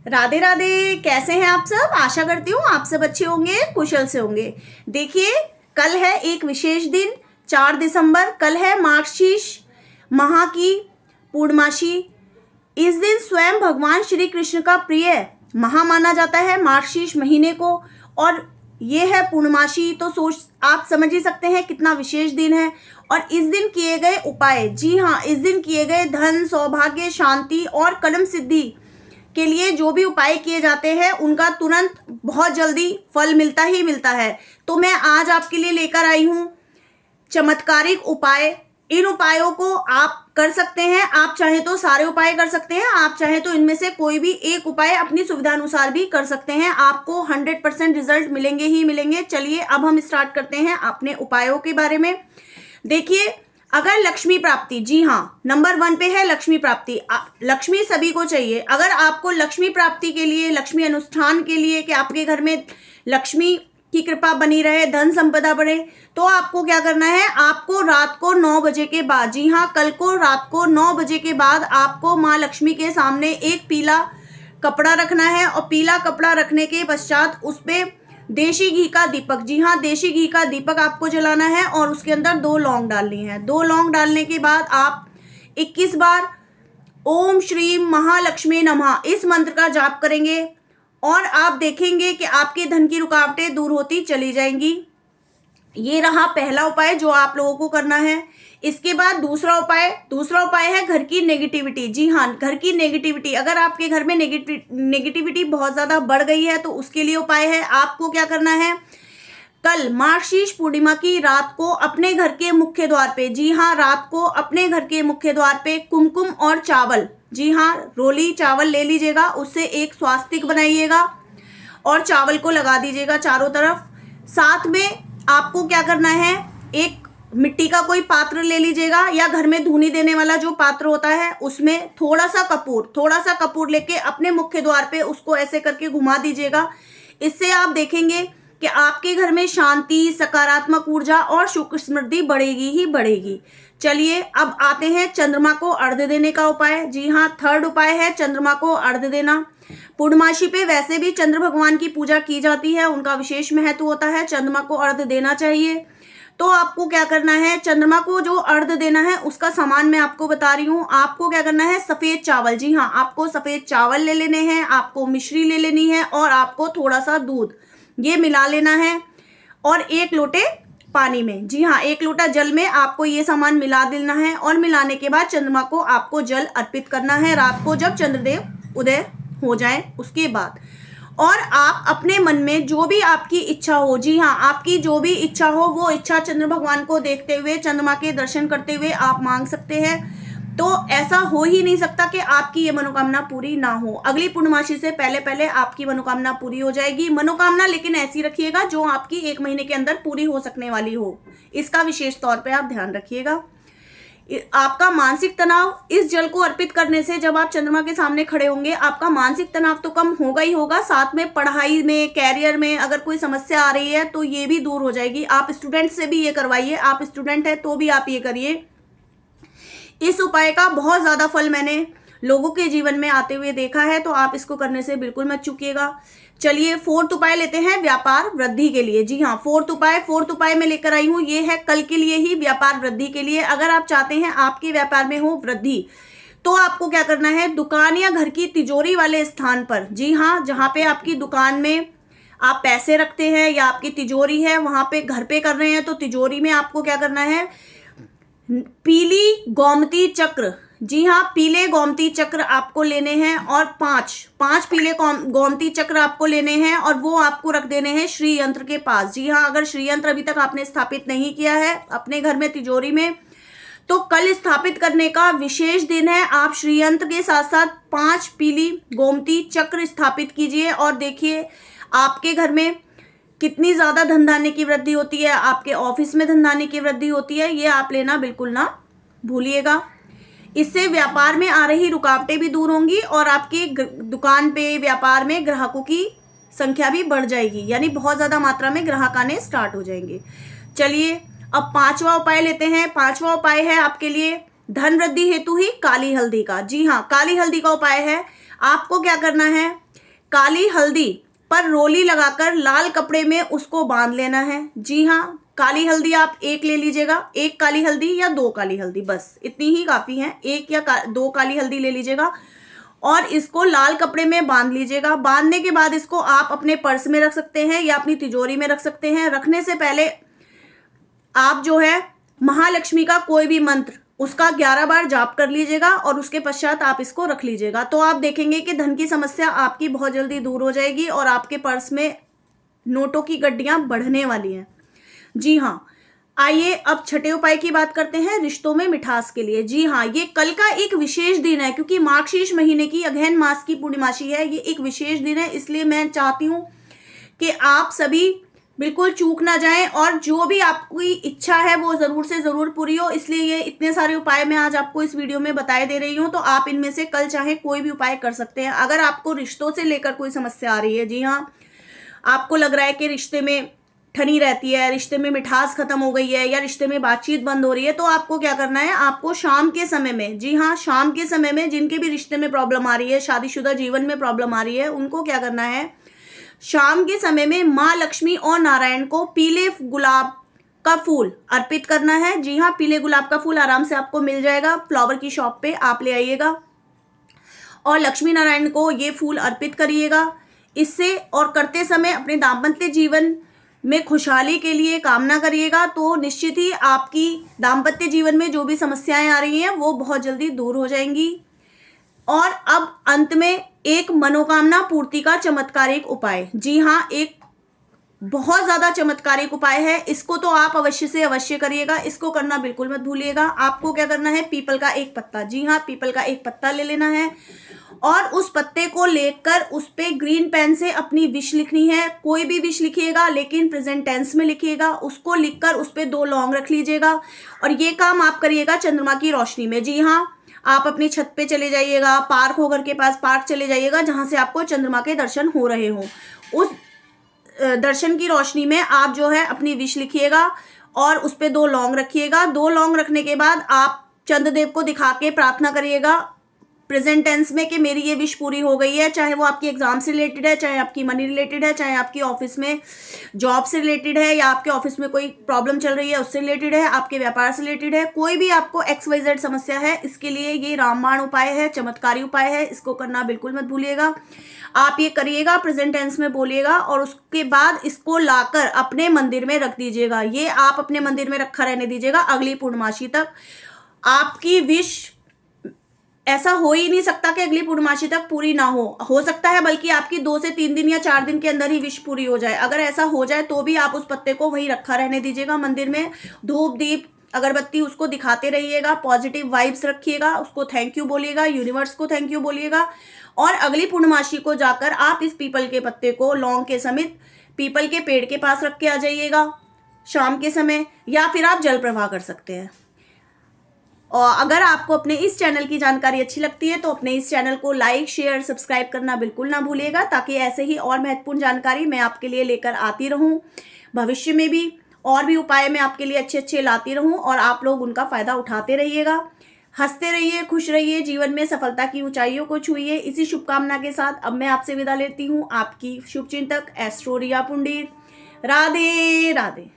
राधे राधे। कैसे हैं आप सब? आशा करती हूँ आप सब अच्छे होंगे, कुशल से होंगे। देखिए, कल है एक विशेष दिन, 4 दिसंबर। कल है मार्गशीर्ष माह की पूर्णमासी। इस दिन स्वयं भगवान श्री कृष्ण का प्रिय माह माना जाता है, मार्गशीर्ष महीने को। और ये है पूर्णमासी, तो आप समझ ही सकते हैं कितना विशेष दिन है। और इस दिन किए गए उपाय, जी हाँ, इस दिन किए गए धन, सौभाग्य, शांति और कर्म सिद्धि के लिए जो भी उपाय किए जाते हैं उनका तुरंत बहुत जल्दी फल मिलता ही मिलता है। तो मैं आज आपके लिए लेकर आई हूँ चमत्कारिक उपाय। इन उपायों को आप कर सकते हैं। आप चाहे तो सारे उपाय कर सकते हैं, आप चाहे तो इनमें से कोई भी एक उपाय अपनी सुविधानुसार भी कर सकते हैं। आपको 100% रिजल्ट मिलेंगे ही मिलेंगे। चलिए अब हम स्टार्ट करते हैं अपने उपायों के बारे में। देखिए, अगर लक्ष्मी प्राप्ति, जी हाँ, नंबर 1 पे है लक्ष्मी प्राप्ति। लक्ष्मी सभी को चाहिए। अगर आपको लक्ष्मी प्राप्ति के लिए, लक्ष्मी अनुष्ठान के लिए, कि आपके घर में लक्ष्मी की कृपा बनी रहे, धन संपदा बढ़े, तो आपको क्या करना है? आपको रात को 9 बजे के बाद, जी हाँ, कल को रात को 9 बजे के बाद आपको माँ लक्ष्मी के सामने एक पीला कपड़ा रखना है। और पीला कपड़ा रखने के पश्चात उस पर देशी घी का दीपक, जी हाँ, देशी घी का दीपक आपको जलाना है और उसके अंदर 2 लौंग डालनी है। 2 लौंग डालने के बाद आप 21 बार ओम श्री महालक्ष्मी नमः इस मंत्र का जाप करेंगे और आप देखेंगे कि आपके धन की रुकावटें दूर होती चली जाएंगी। ये रहा पहला उपाय जो आप लोगों को करना है। इसके बाद दूसरा उपाय है घर की नेगेटिविटी। जी हाँ, घर की नेगेटिविटी, अगर आपके घर में नेगेटिविटी बहुत ज़्यादा बढ़ गई है तो उसके लिए उपाय है। आपको क्या करना है? कल मार्गशीर्ष पूर्णिमा की रात को अपने घर के मुख्य द्वार पे, जी हाँ, रात को अपने घर के मुख्य द्वार पे कुमकुम और चावल, जी हाँ, रोली चावल ले लीजिएगा, उससे एक स्वास्तिक बनाइएगा और चावल को लगा दीजिएगा चारों तरफ। साथ में आपको क्या करना है? एक मिट्टी का कोई पात्र ले लीजिएगा या घर में धूनी देने वाला जो पात्र होता है उसमें थोड़ा सा कपूर लेके अपने मुख्य द्वार पे उसको ऐसे करके घुमा दीजिएगा। इससे आप देखेंगे कि आपके घर में शांति, सकारात्मक ऊर्जा और सुख समृद्धि बढ़ेगी ही बढ़ेगी। चलिए अब आते हैं चंद्रमा को अर्घ्य देने का उपाय। जी हाँ, 3rd उपाय है चंद्रमा को अर्घ्य देना। पूर्णमासी पे वैसे भी चंद्र भगवान की पूजा की जाती है, उनका विशेष महत्व होता है, चंद्रमा को अर्घ्य देना चाहिए। तो आपको क्या करना है? चंद्रमा को जो अर्घ्य देना है उसका सामान मैं आपको बता रही हूँ। आपको क्या करना है? सफेद चावल, जी हाँ, आपको सफेद चावल ले लेने हैं, आपको मिश्री ले लेनी है और आपको थोड़ा सा दूध, ये मिला लेना है और 1 लोटे पानी में, जी हाँ, 1 लोटा जल में आपको ये सामान मिला देना है। और मिलाने के बाद चंद्रमा को आपको जल अर्पित करना है रात को जब चंद्रदेव उदय हो जाए उसके बाद। और आप अपने मन में जो भी आपकी इच्छा हो, जी हाँ, आपकी जो भी इच्छा हो वो इच्छा चंद्र भगवान को देखते हुए, चंद्रमा के दर्शन करते हुए आप मांग सकते हैं। तो ऐसा हो ही नहीं सकता कि आपकी ये मनोकामना पूरी ना हो। अगली पूर्णमासी से पहले पहले आपकी मनोकामना पूरी हो जाएगी। मनोकामना लेकिन ऐसी रखिएगा जो आपकी 1 महीने के अंदर पूरी हो सकने वाली हो, इसका विशेष तौर पे आप ध्यान रखिएगा। आपका मानसिक तनाव, इस जल को अर्पित करने से जब आप चंद्रमा के सामने खड़े होंगे आपका मानसिक तनाव तो कम होगा ही होगा, साथ में पढ़ाई में, कैरियर में अगर कोई समस्या आ रही है तो ये भी दूर हो जाएगी। आप स्टूडेंट से भी ये करवाइए, आप स्टूडेंट है तो भी आप ये करिए। इस उपाय का बहुत ज़्यादा फल मैंने लोगों के जीवन में आते हुए देखा है, तो आप इसको करने से बिल्कुल मत चूकिएगा। चलिए 4th उपाय लेते हैं व्यापार वृद्धि के लिए। जी हाँ, 4th उपाय मैं लेकर आई हूँ, ये है कल के लिए ही, व्यापार वृद्धि के लिए। अगर आप चाहते हैं आपके व्यापार में हो वृद्धि तो आपको क्या करना है? दुकान या घर की तिजोरी वाले स्थान पर, जी हाँ, जहाँ पे आपकी दुकान में आप पैसे रखते हैं या आपकी तिजोरी है वहाँ पे, घर पे कर रहे हैं तो तिजोरी में आपको क्या करना है? पीली गोमती चक्र, जी हाँ, पीले गोमती चक्र आपको लेने हैं और 5 पीले गोमती चक्र आपको लेने हैं और वो आपको रख देने हैं श्री यंत्र के पास। जी हाँ, अगर श्री यंत्र अभी तक आपने स्थापित नहीं किया है अपने घर में तिजोरी में तो कल स्थापित करने का विशेष दिन है। आप श्री यंत्र के साथ साथ 5 पीली गोमती चक्र स्थापित कीजिए और देखिए आपके घर में कितनी ज़्यादा धन धान्य की वृद्धि होती है, आपके ऑफिस में धन धान्य की वृद्धि होती है। ये आप लेना बिल्कुल ना भूलिएगा। इससे व्यापार में आ रही रुकावटें भी दूर होंगी और आपकी दुकान पे, व्यापार में ग्राहकों की संख्या भी बढ़ जाएगी, यानी बहुत ज़्यादा मात्रा में ग्राहक आने स्टार्ट हो जाएंगे। चलिए अब 5वां उपाय लेते हैं। 5वां उपाय है आपके लिए धन वृद्धि हेतु ही काली हल्दी का। जी हाँ, काली हल्दी का उपाय है। आपको क्या करना है? काली हल्दी पर रोली लगाकर लाल कपड़े में उसको बांध लेना है। जी हाँ, काली हल्दी आप एक ले लीजिएगा, एक काली हल्दी या 2 काली हल्दी, बस इतनी ही काफ़ी है। 1 या 2 काली हल्दी ले लीजिएगा और इसको लाल कपड़े में बांध लीजिएगा। बांधने के बाद इसको आप अपने पर्स में रख सकते हैं या अपनी तिजोरी में रख सकते हैं। रखने से पहले आप जो है महालक्ष्मी का कोई भी मंत्र उसका 11 बार जाप कर लीजिएगा और उसके पश्चात आप इसको रख लीजिएगा। तो आप देखेंगे कि धन की समस्या आपकी बहुत जल्दी दूर हो जाएगी और आपके पर्स में नोटों की गड्डियां बढ़ने वाली हैं। जी हाँ, आइए अब छठे उपाय की बात करते हैं, रिश्तों में मिठास के लिए। जी हाँ, ये कल का एक विशेष दिन है क्योंकि मार्गशीर्ष महीने की अगहन मास की पूर्णिमासी है। ये एक विशेष दिन है, इसलिए मैं चाहती हूँ कि आप सभी बिल्कुल चूक ना जाएं और जो भी आपकी इच्छा है वो ज़रूर से ज़रूर पूरी हो। इसलिए ये इतने सारे उपाय मैं आज आपको इस वीडियो में बताए दे रही हूँ, तो आप इनमें से कल चाहे कोई भी उपाय कर सकते हैं। अगर आपको रिश्तों से लेकर कोई समस्या आ रही है, जी हाँ, आपको लग रहा है कि रिश्ते में ठनी रहती है, रिश्ते में मिठास खत्म हो गई है या रिश्ते में बातचीत बंद हो रही है, तो आपको क्या करना है, आपको शाम के समय में, जी हाँ, शाम के समय में जिनके भी रिश्ते में प्रॉब्लम आ रही है, शादीशुदा जीवन में प्रॉब्लम आ रही है, उनको क्या करना है, शाम के समय में माँ लक्ष्मी और नारायण को पीले गुलाब का फूल अर्पित करना है। जी हाँ, पीले गुलाब का फूल आराम से आपको मिल जाएगा, फ्लावर की शॉप पे आप ले आइएगा और लक्ष्मी नारायण को ये फूल अर्पित करिएगा। इससे और करते समय अपने दाम्पत्य जीवन में खुशहाली के लिए कामना करिएगा, तो निश्चित ही आपकी दाम्पत्य जीवन में जो भी समस्याएं आ रही हैं वो बहुत जल्दी दूर हो जाएंगी। और अब अंत में एक मनोकामना पूर्ति का चमत्कारिक उपाय। जी हाँ, एक बहुत ज़्यादा चमत्कारिक उपाय है, इसको तो आप अवश्य से अवश्य करिएगा, इसको करना बिल्कुल मत भूलिएगा। आपको क्या करना है, पीपल का एक पत्ता, जी हाँ, पीपल का एक पत्ता ले लेना है और उस पत्ते को लेकर उस पे ग्रीन पेन से अपनी विश लिखनी है। कोई भी विश लिखिएगा लेकिन प्रेजेंट टेंस में लिखिएगा। उसको लिखकर उस पे 2 लौंग रख लीजिएगा और ये काम आप करिएगा चंद्रमा की रोशनी में। जी हाँ, आप अपनी छत पे चले जाइएगा, पार्क हो घर के पास, पार्क चले जाइएगा जहां से आपको चंद्रमा के दर्शन हो रहे हो। उस दर्शन की रोशनी में आप जो है अपनी विश लिखिएगा और उस पे 2 लौंग रखिएगा। 2 लौंग रखने के बाद आप चंद्रदेव को दिखा के प्रार्थना करिएगा प्रेजेंट टेंस में कि मेरी ये विश पूरी हो गई है, चाहे वो आपकी एग्जाम से रिलेटेड है, चाहे आपकी मनी रिलेटेड है, चाहे आपकी ऑफिस में जॉब से रिलेटेड है या आपके ऑफिस में कोई प्रॉब्लम चल रही है उससे रिलेटेड है, आपके व्यापार से रिलेटेड है, कोई भी आपको XYZ समस्या है, इसके लिए ये रामबाण उपाय है, चमत्कारी उपाय है, इसको करना बिल्कुल मत भूलिएगा। आप ये करिएगा, प्रेजेंट टेंस में बोलिएगा और उसके बाद इसको लाकर अपने मंदिर में रख दीजिएगा। ये आप अपने मंदिर में रखा रहने दीजिएगा अगली पूर्णमासी तक। आपकी विश ऐसा हो ही नहीं सकता कि अगली पूर्णमासी तक पूरी ना हो सकता है बल्कि आपकी 2 से 3 दिन या 4 दिन के अंदर ही विश पूरी हो जाए। अगर ऐसा हो जाए तो भी आप उस पत्ते को वहीं रखा रहने दीजिएगा मंदिर में, धूप दीप अगरबत्ती उसको दिखाते रहिएगा, पॉजिटिव वाइब्स रखिएगा, उसको थैंक यू बोलिएगा, यूनिवर्स को थैंक यू बोलिएगा और अगली पूर्णमासी को जाकर आप इस पीपल के पत्ते को लौंग के समेत पीपल के पेड़ के पास रख के आ जाइएगा शाम के समय, या फिर आप जल प्रवाह कर सकते हैं। और अगर आपको अपने इस चैनल की जानकारी अच्छी लगती है तो अपने इस चैनल को लाइक, शेयर, सब्सक्राइब करना बिल्कुल ना भूलिएगा, ताकि ऐसे ही और महत्वपूर्ण जानकारी मैं आपके लिए लेकर आती रहूं। भविष्य में भी और भी उपाय मैं आपके लिए अच्छे अच्छे लाती रहूं और आप लोग उनका फ़ायदा उठाते रहिएगा। हंसते रहिए, खुश रहिए, जीवन में सफलता की ऊंचाइयों को छूइए। इसी शुभकामना के साथ अब मैं आपसे विदा लेती हूँ। आपकी शुभचिंतक एस्ट्रो रिया पुंडीर। राधे राधे।